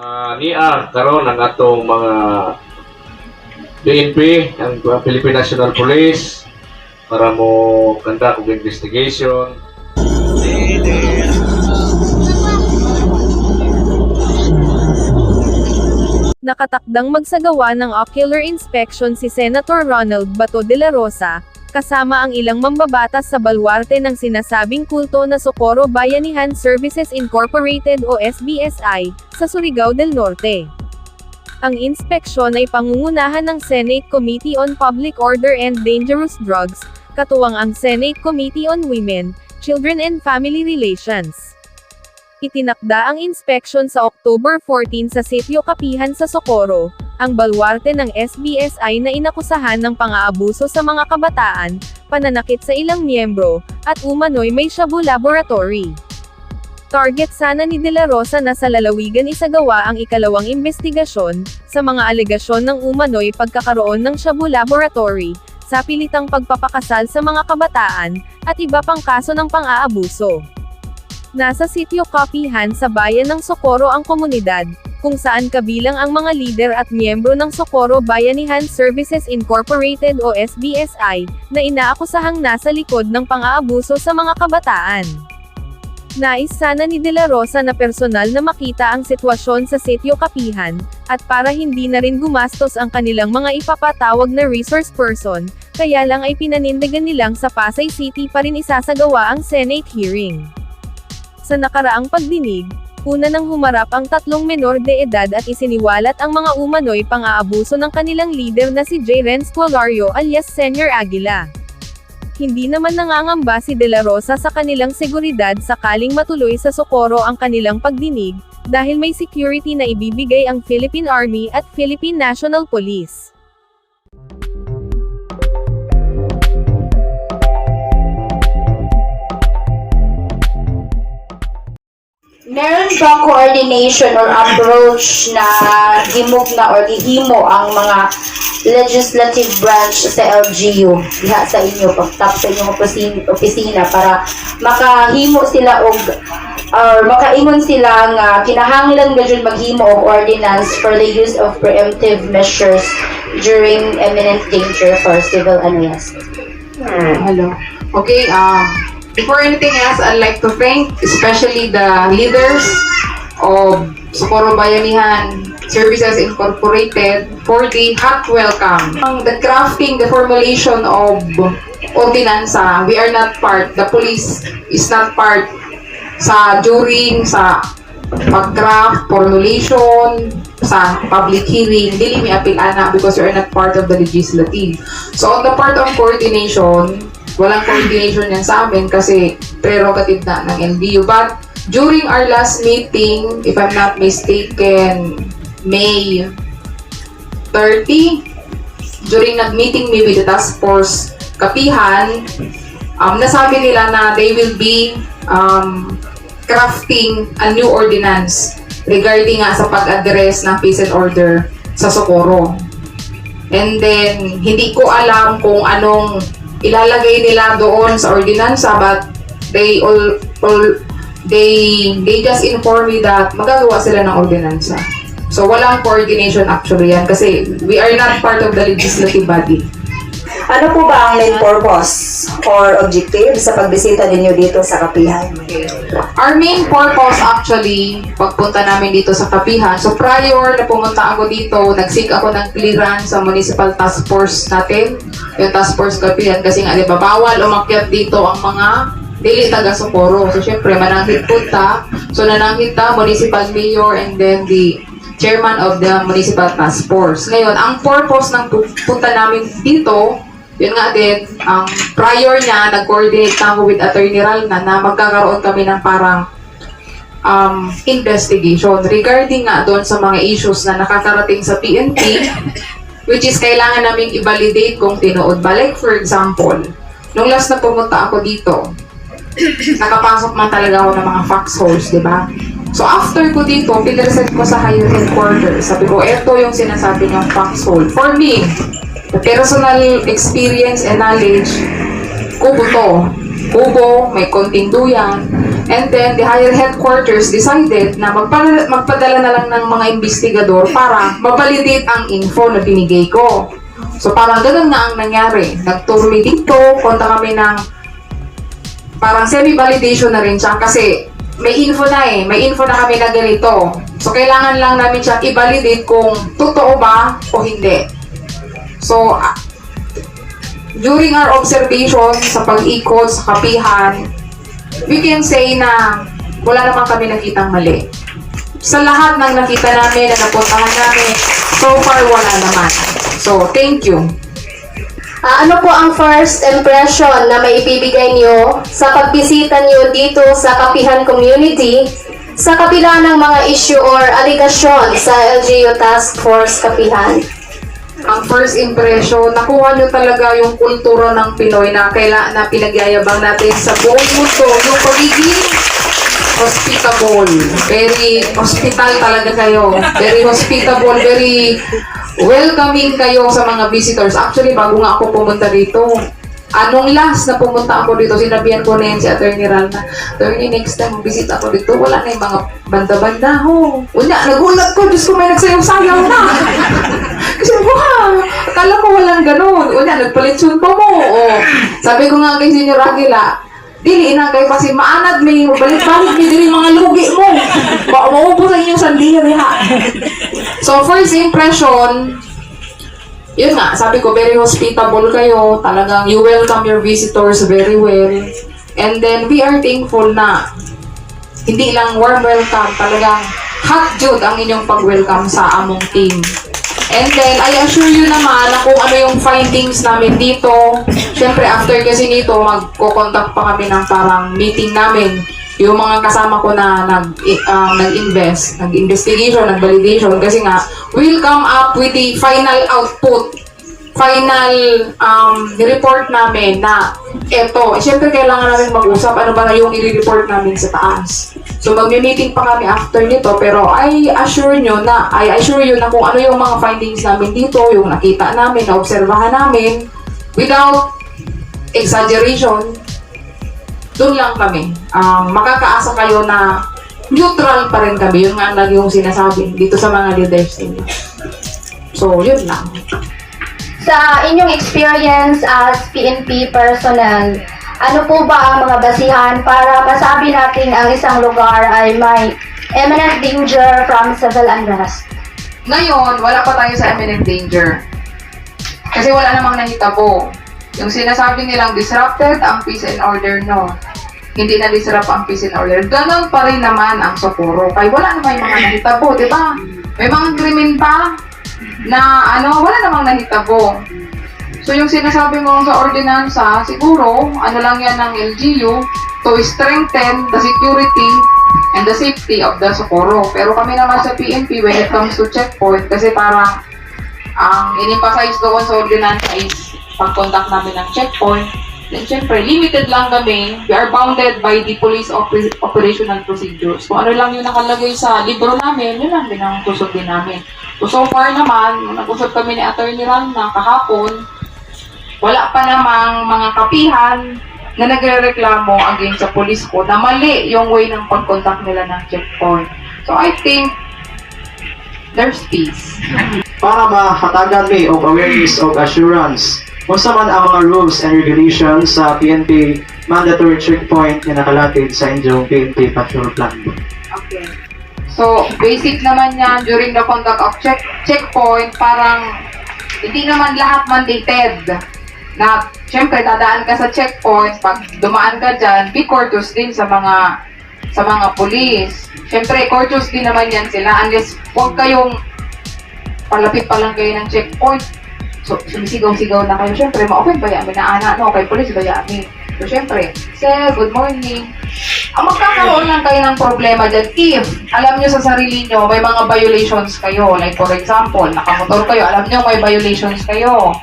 Niya karon ang atong mga PNP, ang Philippine National Police para mo kanda og investigation. Nakatakdang magsagawa ng ocular inspection si Senator Ronald Bato de la Rosa, kasama ang ilang mambabatas sa baluarte ng sinasabing kulto na Socorro Bayanihan Services Incorporated o SBSI, sa Surigao del Norte. Ang inspeksyon ay pangungunahan ng Senate Committee on Public Order and Dangerous Drugs, katuwang ang Senate Committee on Women, Children and Family Relations. Itinakda ang inspeksyon sa October 14 sa Sitio Kapihan sa Socorro, ang baluarte ng SBSI na inakusahan ng pang-aabuso sa mga kabataan, pananakit sa ilang miyembro, at umano'y may shabu laboratory. Target sana ni De La Rosa na sa lalawigan isagawa ang ikalawang investigasyon, sa mga alegasyon ng umano'y pagkakaroon ng shabu laboratory, sa pilitang pagpapakasal sa mga kabataan, at iba pang kaso ng pang-aabuso. Nasa Sitio Kapihan sa bayan ng Socorro ang komunidad, kung saan kabilang ang mga lider at miyembro ng Socorro Bayanihan Services Incorporated o SBSI, na inaakusahang nasa likod ng pang-aabuso sa mga kabataan. Nais sana ni De La Rosa na personal na makita ang sitwasyon sa Sitio Kapihan, at para hindi na rin gumastos ang kanilang mga ipapatawag na resource person, kaya lang ay pinanindigan nilang sa Pasay City pa rin isasagawa ang Senate hearing. Sa nakaraang pagdinig, una nang humarap ang tatlong menor de edad at isiniwalat ang mga umano'y pang-aabuso ng kanilang leader na si J. Renz Colario alias Senior Aguila. Hindi naman nangangamba si De La Rosa sa kanilang seguridad sakaling matuloy sa Socorro ang kanilang pagdinig, dahil may security na ibibigay ang Philippine Army at Philippine National Police. Meron ba coordination or approach na himog na or gihimo ang mga legislative branch sa LGU diha sa inyo pagtap sa inyong opisina para makahimo sila og or makaingon sila nga kinahanglan ba jud maghimo og ordinance for the use of preemptive measures during imminent danger for civil unrest? Hello. Okay, before anything else, I'd like to thank especially the leaders of Socorro Bayanihan Services Incorporated for the hot welcome. The crafting, the formulation of ordinansa, we are not part, the police is not part during sa pag-craft, formulation, sa public hearing, dili mi apil ana because we are not part of the legislative. So on the part of coordination, walang coordination yan sa amin kasi prerogative na ng LGU. But during our last meeting, if I'm not mistaken, May 30, during nag-meeting me with the task force Kapihan, nasabi nila na they will be crafting a new ordinance regarding nga sa pag-address ng peace and order sa Socorro. And then, hindi ko alam kung anong ilalagay nila doon sa ordinansa, but they just inform me that magagawa sila ng ordinansa. So walang coordination actually yan kasi we are not part of the legislative body. Ano po ba ang main purpose or objective sa pagbisita ninyo dito sa Kapihan? Our main purpose actually, pagpunta namin dito sa Kapihan, so prior na pumunta ako dito, nag-seek ako ng clearance sa municipal task force natin, yung task force Kapihan, kasi nga diba, bawal umakyat dito ang mga dili taga Socorro. So syempre, mananghit punta, so nananghit ta, municipal mayor, and then the chairman of the municipal task force. Ngayon, ang purpose ng punta namin dito, yun nga din, prior niya, nag-coordinate na ako with Attorney Ralna na magkakaroon kami ng parang investigation regarding nga doon sa mga issues na nakakarating sa PNP, which is kailangan naming i-validate kung tinuod ba. Like for example, nung last na pumunta ako dito, nakapasok man talaga ako ng mga fax holes, di ba? So after ko dito, pinresent ko sa higher headquarters. Sabi ko, eto yung sinasabi niyang fax hole. For me, the personal experience and knowledge, kubo to. Kubo, may konting duyan. And then, the higher headquarters decided na magpadala na lang ng mga investigador para mabalidate ang info na binigay ko. So, parang ganun na ang nangyari. Nag-tour me dito, konta kami ng parang semi-validation na rin siya kasi may info na may info na kami na ganito. So, kailangan lang namin siya i-validate kung totoo ba o hindi. So, during our observation sa pag-ikot sa kapihan, we can say na wala naman kami nakitang mali. Sa lahat ng nakita namin na napuntahan namin, so far wala naman. So, thank you. Ano po ang first impression na may ibibigay niyo sa pagbisita niyo dito sa Kapihan Community sa kabila ng mga issue or aligasyon sa LGU Task Force Kapihan? Ang first impression, nakuha nyo talaga yung kultura ng Pinoy na pinagyayabang natin sa buong mundo, yung pagiging hospitable. Very hospital talaga kayo. Very hospitable, very welcoming kayo sa mga visitors. Actually, bago nga ako pumunta dito, anong last na pumunta ako dito, sinabihan ko na yan si Attorney Ral na, Attorney, next time bisita ako dito, wala na yung mga banda-banda ho. Unya, nagulat ko, Diyos ko, may nagsayaw-sayaw na. Kasi akala ko walang ganun. Unya, nagpalitsun pa mo. O, sabi ko nga kay Senior Aguila, dili na kayo kasi maanad may balik-balik may dili mga lugi mo. Maubos ang inyong sandiri ha. So, first impression, yun nga, sabi ko, very hospitable kayo. Talagang you welcome your visitors very well. And then, we are thankful na hindi lang warm welcome, talagang hot jud ang inyong pag-welcome sa among team. And then, I assure you naman na kung ano yung findings namin dito, syempre after kasi nito, magko-contact pa kami ng parang meeting namin. Yung mga kasama ko na nag-investigation, nag-validation, kasi nga, we'll come up with the final output, final report namin na eto. Siyempre, kailangan namin mag-usap ano ba na yung i-report namin sa taas. So, magme-meeting pa kami after nito, pero I assure you na kung ano yung mga findings namin dito, yung nakita namin, na-obserbahan namin, without exaggeration, doon lang kami. Makakaasa kayo na neutral pa rin kami. Yun nga lang yung sinasabi dito sa mga leaders ninyo. So, yun lang. Sa inyong experience as PNP personnel, ano po ba ang mga basihan para masabi natin ang isang lugar ay may imminent danger from civil unrest? Ngayon, wala pa tayo sa imminent danger. Kasi wala namang nahitabo. Yung sinasabi nilang disrupted ang peace and order, no. Hindi na disrupt ang peace and order. Ganon pa rin naman ang Socorro. Kaya wala namang mga nahitabo, di ba? May mga krimen pa na wala namang nahitabo. So yung sinasabi mo sa ordinansa, siguro, lang yan ng LGU to strengthen the security and the safety of the Socorro. Pero kami naman sa PNP, when it comes to checkpoint, kasi parang ang in-emphasize doon sa ordinansa is pag-contact namin ng checkpoint, then syempre, limited lang kami. We are bounded by the police operational procedures. Kung ano lang yung nakalagay sa libro namin, yun lang din ang susundin namin. So far naman, nag-usap kami ni Attorney Ram na kahapon, wala pa namang mga kapihan na nagre-reklamo against sa police ko na mali yung way ng pag-contact nila ng checkpoint. So I think there's peace. Para mahatagan mi og awareness og assurance, unsa man ang mga rules and regulations sa PNP mandatory checkpoint na nakalatid sa inyong PNP patrol plan. Okay. So, basic naman yan during the conduct of checkpoint, parang hindi naman lahat mandated. Na, syempre, dadaan ka sa checkpoint, pag dumaan ka dyan, be courteous din sa mga police. Syempre, courteous din naman yan sila, unless huwag kayong palapit pa lang kayo ng checkpoint. So, sumisigaw-sigaw na kayo. Syempre, ma-open ba yamin na ana, no? Kay police ba yamin? So, syempre, sir, good morning. Ang magkakaroon lang kayo ng problema dyan if alam nyo sa sarili nyo may mga violations kayo. Like for example, nakamotor kayo, alam nyo may violations kayo.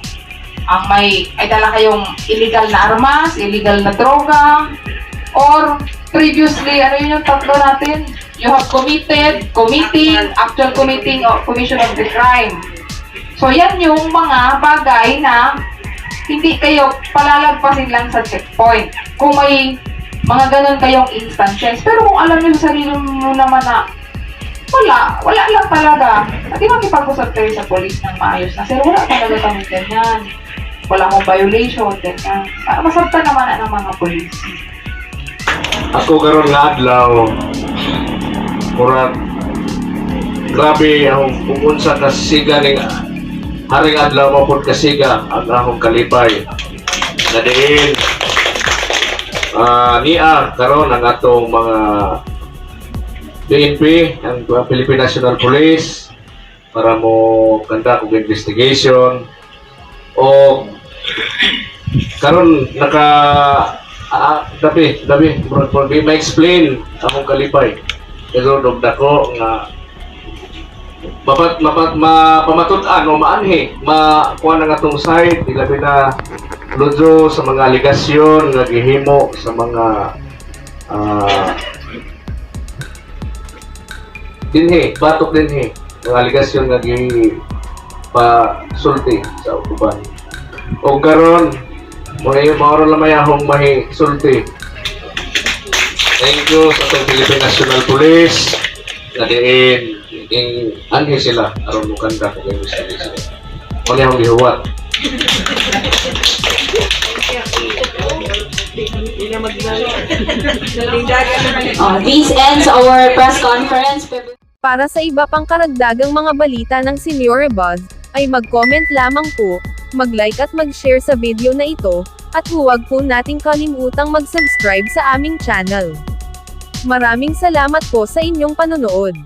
Ang may dala kayong illegal na armas, illegal na droga, or previously, ano yun yung tatlo natin? You have committing, actual committing, or commission of the crime. So yan yung mga bagay na hindi kayo palalagpasin lang sa checkpoint. Kung may Mga ganun kayong instances. Pero kung alam nyo sa sarili mo naman na wala lang talaga. At makipag-usap kayo sa police ng maayos na, sir, wala talaga kami ganyan. Wala akong violation, ganyan. Para masabta naman ng mga police. Ako karon nga adlaw, murag grabe ang pupunsa ka siga ning haring adlaw mo pud kasiga ang akong kalipay. Na diin niya karon ang atong mga PNP, ang Philippine National Police para mo kanda og investigation o karon dabi ma-explain akong kalipay pero dako nga pamatud-an o maanhi makuha na nga tong side ilabi na lodyo sa mga aligasyon nga gihimo sa mga batok dinhi ang aligasyon nga pasulti sa uban o karon mauro lamay akong mahisulti. Thank you sa itong Philippine National Police na diin anhi sila aron mukanda kung gano'n sila. Muli akong gihuwat. This ends our press conference. Para sa iba pang karagdagang mga balita ng Senior Buzz, ay mag-comment lamang po, mag-like at mag-share sa video na ito, at huwag po nating kalimutang mag-subscribe sa aming channel. Maraming salamat po sa inyong panonood.